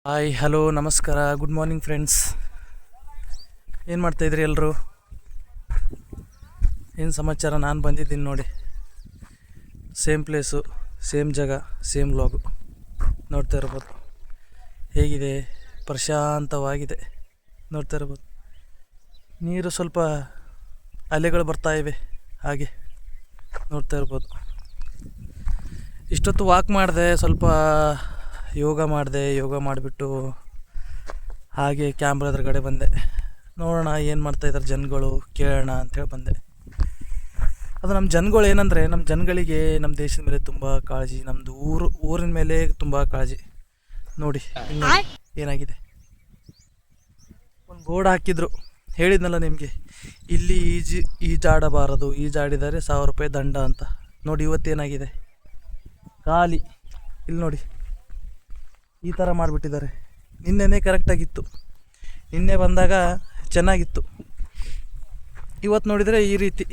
Hi hello ನಮಸ್ಕಾರ good morning friends. ಏನು ಮಾಡ್ತಾಯಿದ್ರಿ ಎಲ್ಲರೂ? ಏನು ಸಮಾಚಾರ? ನಾನು ಬಂದಿದ್ದೀನಿ ನೋಡಿ, ಸೇಮ್ ಪ್ಲೇಸು, ಸೇಮ್ ಜಾಗ, ಸೇಮ್ ವ್ಲಾಗು. ನೋಡ್ತಾ ಇರ್ಬೋದು ಹೇಗಿದೆ, ಪ್ರಶಾಂತವಾಗಿದೆ. ನೋಡ್ತಾ ಇರ್ಬೋದು ನೀರು ಸ್ವಲ್ಪ ಅಲೆಗಳು ಬರ್ತಾ ಇವೆ, ಹಾಗೆ ನೋಡ್ತಾ ಇರ್ಬೋದು. ಇಷ್ಟೊತ್ತು ವಾಕ್ ಮಾಡಿದೆ, ಸ್ವಲ್ಪ ಯೋಗ ಮಾಡಿಬಿಟ್ಟು ಹಾಗೆ ಕ್ಯಾಮ್ರಾ ಎದುರುಗಡೆ ಬಂದೆ. ನೋಡೋಣ ಏನು ಮಾಡ್ತಾಯಿದ್ದಾರೆ ಜನಗಳು, ಕೇಳೋಣ ಅಂಥೇಳಿ ಬಂದೆ. ಅದು ನಮ್ಮ ಜನಗಳು ಏನಂದರೆ, ನಮ್ಮ ಜನಗಳಿಗೆ ನಮ್ಮ ದೇಶದ ಮೇಲೆ ತುಂಬ ಕಾಳಜಿ, ನಮ್ಮದು ಊರಿನ ಮೇಲೆ ತುಂಬ ಕಾಳಜಿ. ನೋಡಿ ಏನಾಗಿದೆ, ಒಂದು ಬೋರ್ಡ್ ಹಾಕಿದ್ರು, ಹೇಳಿದ್ನಲ್ಲ ನಿಮಗೆ, ಇಲ್ಲಿ ಈಜಾಡಬಾರದು, ಈಜಾಡಿದರೆ 1000 ರೂಪಾಯಿ ದಂಡ ಅಂತ. ನೋಡಿ ಇವತ್ತೇನಾಗಿದೆ, ಖಾಲಿ. ಇಲ್ಲಿ ನೋಡಿ ಈ ಥರ ಮಾಡಿಬಿಟ್ಟಿದ್ದಾರೆ. ನಿನ್ನೆನೇ ಕರೆಕ್ಟಾಗಿತ್ತು, ನಿನ್ನೆ ಬಂದಾಗ ಚೆನ್ನಾಗಿತ್ತು. ಇವತ್ತು ನೋಡಿದರೆ ಈ ರೀತಿ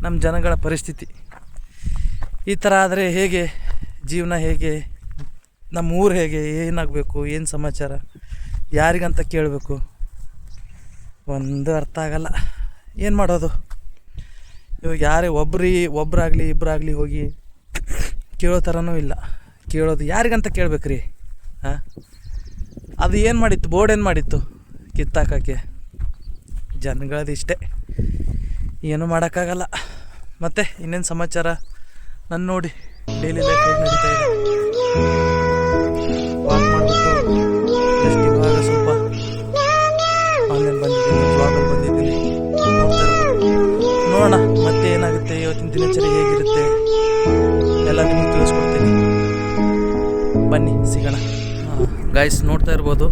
ನಮ್ಮ ಜನಗಳ ಪರಿಸ್ಥಿತಿ. ಈ ಥರ ಆದರೆ ಹೇಗೆ ಜೀವನ, ಹೇಗೆ ನಮ್ಮ ಊರು, ಹೇಗೆ ಏನಾಗಬೇಕು, ಏನು ಸಮಾಚಾರ, ಯಾರಿಗಂತ ಕೇಳಬೇಕು, ಒಂದು ಅರ್ಥ ಆಗಲ್ಲ. ಏನು ಮಾಡೋದು? ಇವಾಗ ಯಾರೇ ಒಬ್ಬರಾಗಲಿ ಇಬ್ಬರಾಗಲಿ ಹೋಗಿ ಕೇಳೋ ಥರನೂ ಇಲ್ಲ. ಕೇಳೋದು ಯಾರಿಗಂತ ಕೇಳಬೇಕ್ರಿ? ಹಾಂ, ಅದು ಏನು ಮಾಡಿತ್ತು, ಬೋರ್ಡ್ ಏನು ಮಾಡಿತ್ತು, ಕಿತ್ತಾಕೋಕ್ಕೆ. ಜನಗಳದ್ದು ಇಷ್ಟೇ, ಏನೂ ಮಾಡೋಕ್ಕಾಗಲ್ಲ. ಮತ್ತು ಇನ್ನೇನು ಸಮಾಚಾರ? ನಾನು ನೋಡಿ ಡೈಲಿ ಲೈಫ್ ಹೇಗೆ ನಡೀತಾ ಇದೆ. ವಾಕ್ ಮಾಡಿಬಿಟ್ಟು ಜಸ್ಟ್ ಇವಾಗ ಸ್ವಲ್ಪ ಆನ್ಲೈನ್ ಬಂದಿದ್ದೀನಿ, ಬ್ಲಾಗಲ್ಲಿ ಬಂದಿದ್ದೀನಿ. ನೋಡೋಣ ಮತ್ತೆ ಏನಾಗುತ್ತೆ, ಇವತ್ತಿನ ದಿನಚರಿ ಹೇಗಿರುತ್ತೆ ಎಲ್ಲ ನಿಮಗೆ ತಿಳಿಸ್ಕೊಡ್ತೀನಿ. ಬನ್ನಿ ಸಿಗೋಣ. ಗೈಸ್ ನೋಡ್ತಾ ಇರ್ಬೋದು,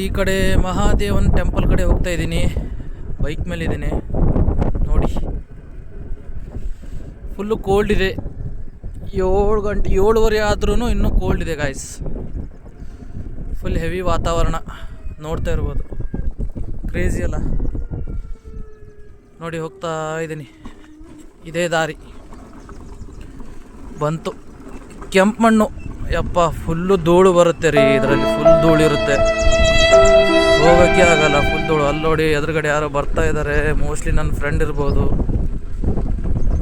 ಈ ಕಡೆ ಮಹಾದೇವನ ಟೆಂಪಲ್ ಕಡೆ ಹೋಗ್ತಾ ಇದ್ದೀನಿ, ಬೈಕ್ ಮೇಲಿದ್ದೀನಿ. ನೋಡಿ ಫುಲ್ಲು ಕೋಲ್ಡ್ ಇದೆ. 7 ಗಂಟೆ 7:30 ಆದ್ರೂ ಇನ್ನೂ ಕೋಲ್ಡ್ ಇದೆ ಗೈಸ್. ಫುಲ್ ಹೆವಿ ವಾತಾವರಣ ನೋಡ್ತಾ ಇರ್ಬೋದು, ಕ್ರೇಜಿ ಅಲ್ಲ. ನೋಡಿ ಹೋಗ್ತಾ ಇದ್ದೀನಿ, ಇದೇ ದಾರಿ ಬಂತು. ಕೆಂಪು ಮಣ್ಣು, ಯಪ್ಪ ಫುಲ್ಲು ಧೂಳು ಬರುತ್ತೆ ರೀ ಇದರಲ್ಲಿ, ಫುಲ್ ಧೂಳು ಇರುತ್ತೆ, ಹೋಗೋಕ್ಕೆ ಆಗಲ್ಲ, ಫುಲ್ ಧೂಳು. ಅಲ್ಲಿ ನೋಡಿ ಎದುರುಗಡೆ ಯಾರೋ ಬರ್ತಾ ಇದ್ದಾರೆ, ಮೋಸ್ಟ್ಲಿ ನನ್ನ ಫ್ರೆಂಡ್ ಇರ್ಬೋದು.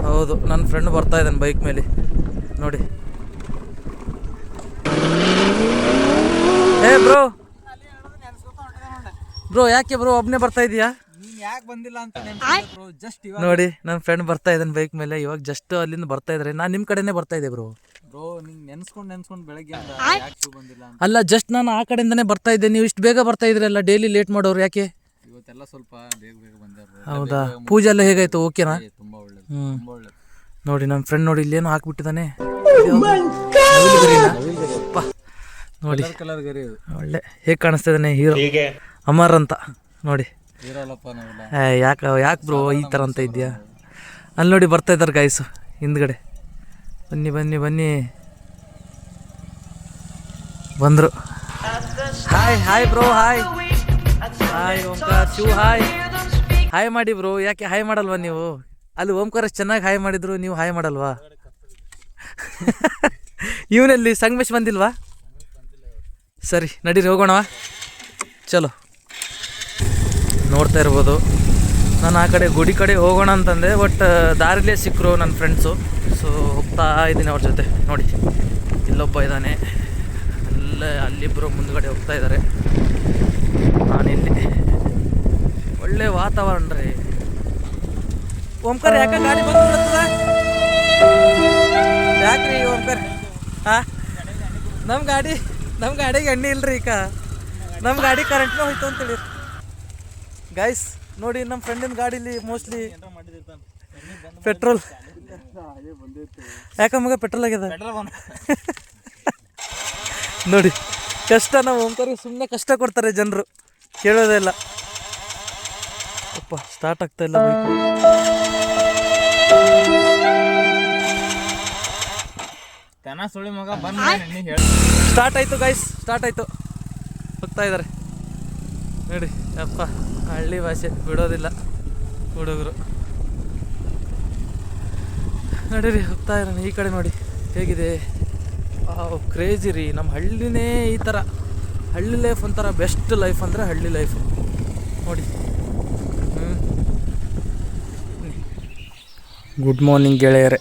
ಹೌದು, ನನ್ನ ಫ್ರೆಂಡ್ ಬರ್ತಾ ಇದ್ದಾನೆ ಬೈಕ್ ಮೇಲೆ. ನೋಡಿ ಏ ಬ್ರೋ ಯಾಕೆ ಬ್ರೋ ಒಬ್ಬನೇ ಬರ್ತಾ ಇದೀಯಾ? ಯಾಕೆ ಬಂದಿಲ್ಲ ಅಂತ ಜಸ್ಟ್ ನೋಡಿ ನನ್ನ ಫ್ರೆಂಡ್ ಬರ್ತಾ ಇದ್ದಾನೆ ಬೈಕ್ ಮೇಲೆ, ಇವಾಗ ಜಸ್ಟ್ ಅಲ್ಲಿಂದ ಬರ್ತಾ ಇದ್ದಾರೆ. ನಾನು ನಿಮ್ಮ ಕಡೆನೇ ಬರ್ತಾ ಇದ್ದೆ ಬ್ರೋ. ನಿಂಗೆ ನೆನ್ಸ್ಕೊಂಡು ಬೆಳಗ್ಗೆ ಬಂದಿಲ್ಲ ಅಂತ. ಅಲ್ಲ, ಜಸ್ಟ್ ನಾನು ಆ ಕಡೆಯಿಂದನೇ ಬರ್ತಾ ಇದ್ದೆ, ನೀವು ಇಷ್ಟು ಬೇಗ ಬರ್ತಾ ಇದ್ರಲ್ಲ, ಡೈಲಿ ಲೇಟ್ ಮಾಡೋರು ಯಾಕೆ? ಇವತ್ತೆಲ್ಲ ಸ್ವಲ್ಪ ಬೇಗ ಬಂದಾರ. ಹೌದಾ? ಪೂಜೆ ಎಲ್ಲ ಹೇಗಾಯ್ತು? ಓಕೆನಾ? ತುಂಬಾ ಒಳ್ಳೇದು, ಹ್ಞೂ ತುಂಬಾ ಒಳ್ಳೇದು. ನೋಡಿ ನನ್ನ ಫ್ರೆಂಡ್ ನೋಡಿ ಇಲ್ಲೇನು ಹಾಕ್ಬಿಟ್ಟಿದ್ದಾನೆ ನೋಡಿ, ಕಲರ್ ಗರಿ ಅದು ಒಳ್ಳೆ ಹೇಗೆ ಕಾಣಿಸ್ತಿದ್ದಾನೆ, ಹೀರೋ ಅಮರ್ ಅಂತ. ನೋಡಿ ಇರಲ್ಲಪ್ಪ ನಾವೆಲ್ಲ. ಯಾಕೆ ಬ್ರೋ ಈ ಥರ ಅಂತ ಇದೆಯಾ? ಅಲ್ಲಿ ನೋಡಿ ಬರ್ತಾ ಇದ್ದಾರೆ ಗಾಯ್ಸು ಹಿಂದ್ಗಡೆ. ಬನ್ನಿ ಬಂದರು. ಹಾಯ್ ಬ್ರೋ, ಹಾಯ್ ಓಂಕಾರ, ಶಿವ ಹಾಯ್ ಮಾಡಿ ಬ್ರೋ. ಯಾಕೆ ಹಾಯ್ ಮಾಡಲ್ವಾ ನೀವು? ಅಲ್ಲಿ ಓಂಕಾರ ಚೆನ್ನಾಗಿ ಹಾಯ್ ಮಾಡಿದ್ರು, ನೀವು ಹಾಯ್ ಮಾಡಲ್ವಾ? ಇವನಲ್ಲಿ ಸಂಗಮೇಶ್ ಬಂದಿಲ್ವಾ? ಸರಿ ನಡೀರಿ ಹೋಗೋಣವಾ, ಚಲೋ. ನೋಡ್ತಾ ಇರ್ಬೋದು, ನಾನು ಆ ಕಡೆ ಗುಡಿ ಕಡೆ ಹೋಗೋಣ ಅಂತಂದೆ, ಬಟ್ ದಾರಿಲೇ ಸಿಕ್ಕರು ನನ್ನ ಫ್ರೆಂಡ್ಸು. ಸೊ ಹೋಗ್ತಾ ಇದ್ದೀನಿ ಅವ್ರ ಜೊತೆ. ನೋಡಿ ಇಲ್ಲೊಬ್ಬ ಇದ್ದಾನೆ, ಅಲ್ಲಿಬ್ಬರು ಮುಂದ್ಗಡೆ ಹೋಗ್ತಾ ಇದ್ದಾರೆ, ನಾನಿಲ್ಲಿ. ಒಳ್ಳೆ ವಾತಾವರಣ ರೀ. ಓಂಕಾರ ಯಾಕೆ ಗಾಡಿ ಬಂದ್ಬಿಡುತ್ತದ? ಯಾಕ್ರಿ ಓಂಕಾರ? ಹಾಂ, ನಮ್ಮ ಗಾಡಿಗೆ ಎಣ್ಣೆ ಇಲ್ರಿ ಈಗ, ನಮ್ಮ ಗಾಡಿ ಕರೆಂಟ್ನೂ ಹೋಯ್ತು ಅಂತೇಳಿ ಗೈಸ್. ನೋಡಿ ನಮ್ಮ ಫ್ರೆಂಡಿನ ಗಾಡೀಲಿ ಮೋಸ್ಟ್ಲಿ ಪೆಟ್ರೋಲ್, ಯಾಕ ಮಗ ಪೆಟ್ರೋಲ್ ಆಗ್ಯದ ನೋಡಿ. ಕಷ್ಟ, ನಾವು ಓಂಕಾರಿಗೆ ಸುಮ್ಮನೆ ಕಷ್ಟ ಕೊಡ್ತಾರೆ ಜನರು, ಕೇಳೋದೇ ಇಲ್ಲ. ಅಪ್ಪ ಸ್ಟಾರ್ಟ್ ಆಗ್ತಾ ಇಲ್ಲ ಬೈಕು. ಸ್ಟಾರ್ಟ್ ಆಯಿತು ಗೈಸ್, ಸ್ಟಾರ್ಟ್ ಆಯಿತು, ಹೋಗ್ತಾ ಇದ್ದಾರೆ ನೋಡಿ. ಅಪ್ಪ ಹಳ್ಳಿ ಭಾಷೆ ಬಿಡೋದಿಲ್ಲ ಹುಡುಗರು. ನಡೀರಿ ಹೋಗ್ತಾ ಇರೋಣ. ಈ ಕಡೆ ನೋಡಿ ಹೇಗಿದೆ, ವಾವ್ ಕ್ರೇಜಿ ರೀ. ನಮ್ಮ ಹಳ್ಳಿನೇ ಈ ಥರ. ಹಳ್ಳಿ ಲೈಫ್ ಒಂಥರ ಬೆಸ್ಟ್ ಲೈಫ್ ಅಂದರೆ ಹಳ್ಳಿ ಲೈಫು ನೋಡಿ. ಗುಡ್ ಮಾರ್ನಿಂಗ್ ಗೆಳೆಯರೇ.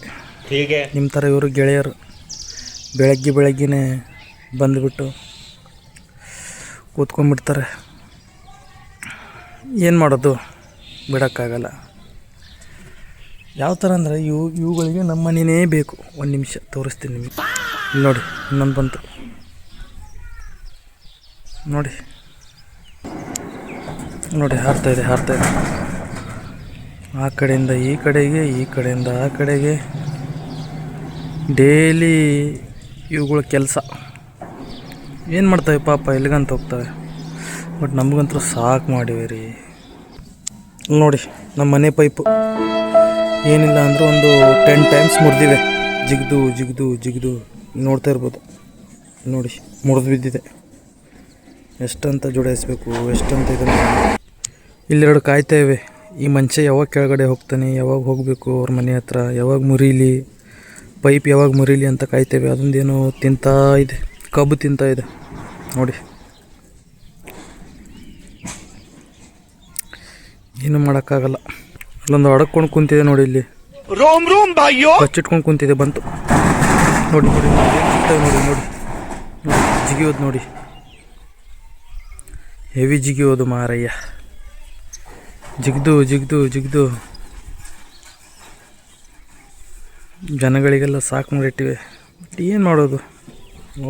ನಿಮ್ಮ ಥರ ಇವರು ಗೆಳೆಯರು ಬೆಳಗ್ಗೆನೇ ಬಂದುಬಿಟ್ಟು ಕೂತ್ಕೊಂಡ್ಬಿಡ್ತಾರೆ. ಏನು ಮಾಡೋದು, ಬಿಡೋಕ್ಕಾಗಲ್ಲ. ಯಾವ ಥರ ಅಂದರೆ ಇವುಗಳಿಗೆ ನಮ್ಮ ಮನೆಯೇ ಬೇಕು. ಒಂದು ನಿಮಿಷ ತೋರಿಸ್ತೀನಿ ನಿಮಗೆ. ಇಲ್ಲಿ ನೋಡಿ, ಇನ್ನೊಂದು ಬಂತು ನೋಡಿ ನೋಡಿ, ಹಾರ್ತಾಯಿದೆ. ಆ ಕಡೆಯಿಂದ ಈ ಕಡೆಗೆ, ಈ ಕಡೆಯಿಂದ ಆ ಕಡೆಗೆ ಡೈಲಿ ಇವುಗಳ ಕೆಲಸ. ಏನು ಮಾಡ್ತವೆ ಪಾಪ, ಎಲ್ಲಿಗಂತ ಹೋಗ್ತವೆ. ಬಟ್ ನಮಗಂತೂ ಸಾಕು ಮಾಡಿವೆ ರೀ. ನೋಡಿ ನಮ್ಮ ಮನೆ ಪೈಪು ಏನಿಲ್ಲ ಅಂದರೂ ಒಂದು 10 ಟೈಮ್ಸ್ ಮುರಿದಿವೆ. ಜಿಗಿದು ನೋಡ್ತಾ ಇರ್ಬೋದು ನೋಡಿ, ಮುರಿದು ಬಿದ್ದಿದೆ. ಎಷ್ಟಂತ ಜೋಡಿಸ್ಬೇಕು, ಎಷ್ಟಂತ ಇದನ್ನು. ಇಲ್ಲೆರಡು ಕಾಯ್ತಾ ಇವೆ. ಈ ಮನುಷ್ಯ ಯಾವಾಗ ಕೆಳಗಡೆ ಹೋಗ್ತಾನೆ, ಯಾವಾಗ ಹೋಗಬೇಕು ಅವ್ರ ಮನೆ ಹತ್ರ, ಯಾವಾಗ ಮುರೀಲಿ ಪೈಪ್, ಯಾವಾಗ ಮುರೀಲಿ ಅಂತ ಕಾಯ್ತೇವೆ. ಅದೊಂದೇನೋ ತಿಂತಾ ಇದೆ, ಕಬ್ಬು ತಿಂತಾ ಇದೆ ನೋಡಿ. ಏನು ಮಾಡೋಕ್ಕಾಗಲ್ಲ. ಅಲ್ಲೊಂದು ಅಡಕ್ಕೊಂಡು ಕುಂತಿದೆ ನೋಡಿ, ಇಲ್ಲಿ ಬಚ್ಚಿಟ್ಕೊಂಡು ಕುಂತಿದೆ. ಬಂತು ನೋಡಿ ನೋಡಿ ನೋಡಿ ನೋಡಿ ಜಿಗಿಯೋದು ನೋಡಿ, ಹೆವಿ ಜಿಗಿಯೋದು ಮಾರಯ್ಯ. ಜಿಗ್ದು ಜನಗಳಿಗೆಲ್ಲ ಸಾಕು ಮಾಡಿಟ್ಟಿವೆ. ಬಟ್ ಏನು ಮಾಡೋದು,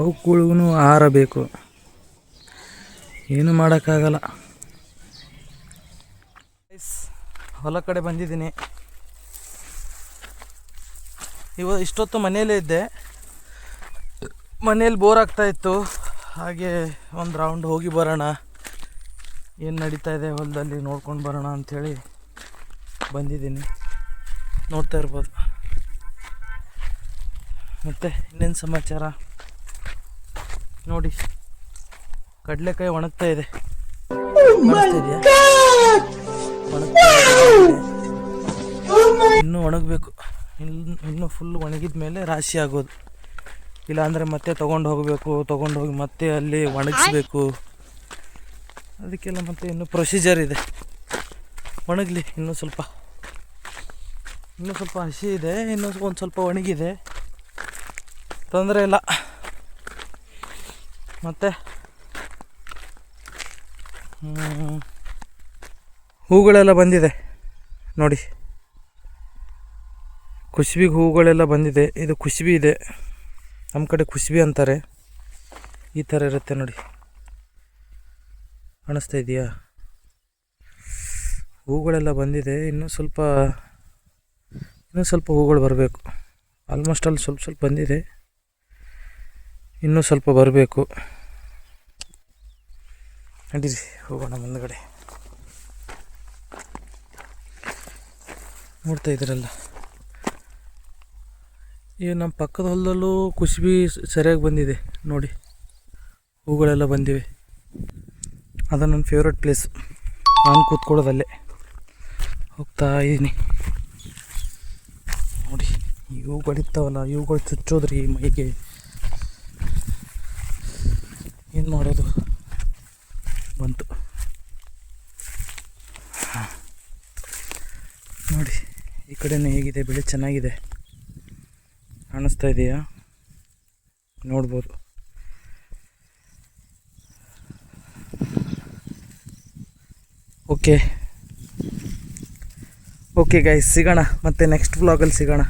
ಅವುಗಳಿಗೂ ಆಹಾರ ಬೇಕು, ಏನು ಮಾಡೋಕ್ಕಾಗಲ್ಲ. ಹೊಲ ಕಡೆ ಬಂದಿದ್ದೀನಿ. ಇಷ್ಟೊತ್ತು ಮನೆಯಲ್ಲೇ ಇದ್ದೆ. ಮನೇಲಿ ಬೋರ್ ಆಗ್ತಾಯಿತ್ತು. ಹಾಗೆ ಒಂದು ರೌಂಡ್ ಹೋಗಿ ಬರೋಣ, ಏನು ನಡೀತಾ ಇದೆ ಹೊಲದಲ್ಲಿ ನೋಡ್ಕೊಂಡು ಬರೋಣ ಅಂಥೇಳಿ ಬಂದಿದ್ದೀನಿ. ನೋಡ್ತಾ ಇರ್ಬೋದು. ಮತ್ತು ಇನ್ನೇನು ಸಮಾಚಾರ ನೋಡಿ, ಕಡಲೆಕಾಯಿ ಒಣಗ್ತಾ ಇದೆ. ಇನ್ನೂ ಒಣಗಬೇಕು. ಇನ್ನೂ ಫುಲ್ ಒಣಗಿದ ಮೇಲೆ ರಾಶಿ ಆಗೋದು. ಇಲ್ಲಾಂದರೆ ಮತ್ತೆ ತೊಗೊಂಡು ಹೋಗಿ ಮತ್ತೆ ಅಲ್ಲಿ ಒಣಗಿಸ್ಬೇಕು. ಅದಕ್ಕೆಲ್ಲ ಮತ್ತೆ ಇನ್ನೂ ಪ್ರೊಸೀಜರ್ ಇದೆ. ಒಣಗಲಿ, ಇನ್ನೂ ಸ್ವಲ್ಪ ಹಸಿ ಇದೆ, ಇನ್ನೂ ಒಂದು ಸ್ವಲ್ಪ ಒಣಗಿದೆ, ತೊಂದರೆ ಇಲ್ಲ. ಮತ್ತು ಹೂಗಳೆಲ್ಲ ಬಂದಿದೆ ನೋಡಿ, ಕುಸ್ಬಿಗೆ ಹೂಗಳೆಲ್ಲ ಬಂದಿದೆ. ಇದು ಕುಸ್ಬಿ ಇದೆ, ನಮ್ಮ ಕಡೆ ಕುಸ್ಬಿ ಅಂತಾರೆ. ಈ ಥರ ಇರುತ್ತೆ ನೋಡಿ, ಕಾಣಿಸ್ತಾ ಇದೆಯಾ? ಹೂಗಳೆಲ್ಲ ಬಂದಿದೆ. ಇನ್ನೂ ಸ್ವಲ್ಪ ಹೂಗಳು ಬರಬೇಕು. ಆಲ್ಮೋಸ್ಟ್ ಅಲ್ಲಿ ಸ್ವಲ್ಪ ಬಂದಿದೆ, ಇನ್ನೂ ಸ್ವಲ್ಪ ಬರಬೇಕು. ನಡೀರಿ ಹೋಗೋಣ ಮುಂದುಗಡೆ. ನೋಡ್ತಾ ಇದ್ದೀರಲ್ಲ, ಈಗ ನಮ್ಮ ಪಕ್ಕದ ಹೊಲದಲ್ಲೂ ಕುಸ್ಬಿ ಸರಿಯಾಗಿ ಬಂದಿದೆ ನೋಡಿ, ಹೂಗಳೆಲ್ಲ ಬಂದಿವೆ. ಅದು ನನ್ನ ಫೇವ್ರೆಟ್ ಪ್ಲೇಸ್. ನಾನು ಕೂತ್ಕೊಳ್ಳೋದಲ್ಲೇ, ಹೋಗ್ತಾ ಇದ್ದೀನಿ ನೋಡಿ. ಇವುಗಳಿರ್ತಾವಲ್ಲ, ಇವುಗಳು ಚುಚ್ಚೋದ್ರಿ ಮೈಗೆ. ಏನು ಮಾಡೋದು, ಬಂತು ನೋಡಿ. ಈ ಕಡೆನೇ ಹೇಗಿದೆ, ಬೆಳೆ ಚೆನ್ನಾಗಿದೆ, ಕಾಣಿಸ್ತಾ ಇದೆಯಾ? ನೋಡ್ಬೋದು. ಓಕೆ ಗೈಸ್, ಸಿಗೋಣ ಮತ್ತೆ ನೆಕ್ಸ್ಟ್ ವ್ಲಾಗಲ್ಲಿ ಸಿಗೋಣ.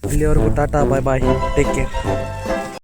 ಅಲ್ಲಿವರೆಗೂ ಟಾಟಾ, ಬಾಯ್, ಟೇಕ್ ಕೇರ್.